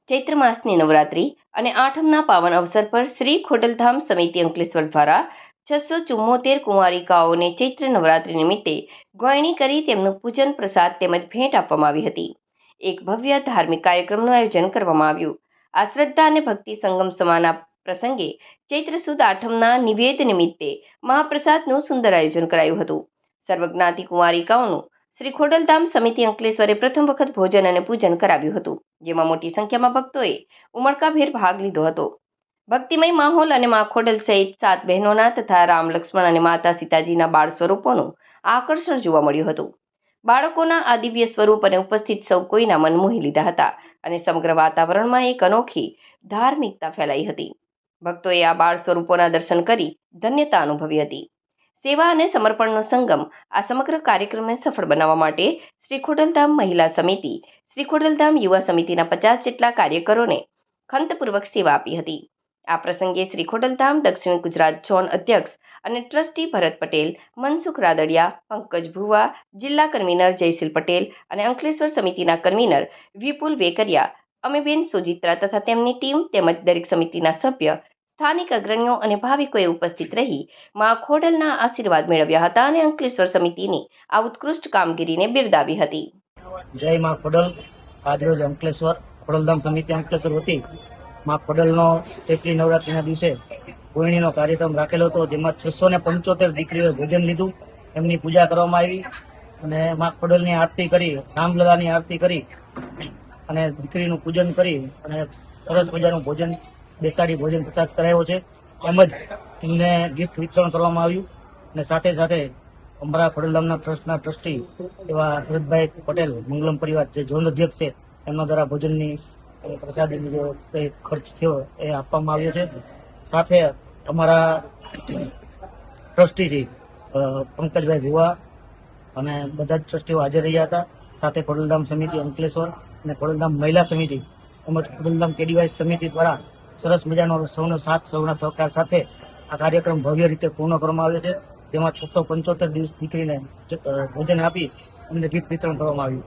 ચૈત્ર માસની નવરાત્રિ અને આઠમના પાવન અવસર પર શ્રી ખોડલધામ સમિતિ અંકલેશ્વર દ્વારા 674 કુંવારિકાઓને ચૈત્ર નવરાત્રિ નિમિત્તે ગોયણી કરી તેમનું પૂજન પ્રસાદ તેમજ ભેટ આપવામાં આવી હતી. એક ભવ્ય ધાર્મિક કાર્યક્રમનું આયોજન કરવામાં આવ્યું. આ શ્રદ્ધા અને ભક્તિ સંગમ સમાના પ્રસંગે ચૈત્ર સુદ આઠમના નિવેદ નિમિત્તે મહાપ્રસાદનું સુંદર આયોજન કરાયું હતું. સર્વજ્ઞાતિ કુંવારિકાઓનું શ્રી ખોડલધામ સમિતિ અંકલેશ્વરે પ્રથમ વખત ભોજન અને પૂજન કરાવ્યું હતું, જેમાં મોટી સંખ્યામાં ભક્તોએ ઉમળકાભેર ભાગ લીધો હતો. ભક્તિમય માહોલ અને મા ખોડલ સહિત 7 બહેનોના તથા રામ, લક્ષ્મણ અને માતા સીતાજીના બાળ સ્વરૂપોનું આકર્ષણ જોવા મળ્યું હતું. બાળકોના આ દિવ્ય સ્વરૂપ અને ઉપસ્થિત સૌ કોઈના મન મોહી લીધા હતા અને સમગ્ર વાતાવરણમાં એક અનોખી ધાર્મિકતા ફેલાઈ હતી. ભક્તોએ આ બાળ સ્વરૂપોના દર્શન કરી ધન્યતા અનુભવી હતી. સેવા અને સમર્પણનો સંગમ આ સમગ્ર કાર્યક્રમને સફળ બનાવવા માટે શ્રી ખોડલધામ મહિલા સમિતિ, શ્રી ખોડલધામ યુવા સમિતિના 50 જેટલા કાર્યકરોને ખંતપૂર્વક સેવા આપી હતી. આ પ્રસંગે શ્રી ખોડલધામ દક્ષિણ ગુજરાત ઝોન અધ્યક્ષ અને ટ્રસ્ટી ભરત પટેલ, મનસુખ રાદડિયા, પંકજ ભુવા, જિલ્લા કન્વીનર જયશીલ પટેલ અને અંકલેશ્વર સમિતિના કન્વીનર વિપુલ વેકરિયા, અમીબેન સોજિત્રા તથા તેમની ટીમ તેમજ દરેક સમિતિના સભ્ય, સ્થાનિક અગ્રણીઓ અને ભાવિકોએ ઉપસ્થિત રહી મા ખોડલના આશીર્વાદ મેળવ્યા હતા અને અંકલેશ્વર સમિતિની આ ઉત્કૃષ્ટ કામગીરીને બિરદાવી હતી. જય મા ખોડલ. આજરોજ અંકલેશ્વર ખોડલધામ સમિતિ અંકલેશ્વર વતી મા ખોડલનો ચૈત્રી નવરાત્રિના દિવસે ગોયણીનો કાર્યક્રમ રાખેલો હતો, જેમાં 675 દીકરીઓએ ભોજન લીધું, એમની પૂજા કરવામાં આવી અને મા ખોડલની આરતી કરી, રામલલાની આરતી કરી અને દીકરીનું પૂજન કરી અને સરસ મજાનું ભોજન બેસાડી ભોજન પ્રસાદ કરાયો છે. તેમજ તેમને ગિફ્ટ વિતરણ કરવામાં આવ્યું અને સાથે સાથે અમારા ખોડલધામના ટ્રસ્ટના ટ્રસ્ટી એવા ભરતભાઈ પટેલ, મંગલમ પરિવાર જે ઝોન અધ્યક્ષ છે, એમના દ્વારા ભોજનની પ્રસાદીનો જે કંઈ ખર્ચ થયો એ આપવામાં આવ્યો છે. સાથે અમારા ટ્રસ્ટી છે પંકજભાઈ ભુવા અને બધા જ ટ્રસ્ટીઓ હાજર રહ્યા હતા. સાથે ખોડલધામ સમિતિ અંકલેશ્વર અને ખોડલધામ મહિલા સમિતિ તેમજ ખોડલધામ કેડીવાય સમિતિ દ્વારા સરસ મજાનો સૌનો સાથ, સૌના સહકાર સાથે આ કાર્યક્રમ ભવ્ય રીતે પૂર્ણ કરવામાં આવ્યો છે. તેમાં 675 દીકરીને ભોજન આપી અમને ગિફ્ટ વિતરણ કરવામાં આવ્યું.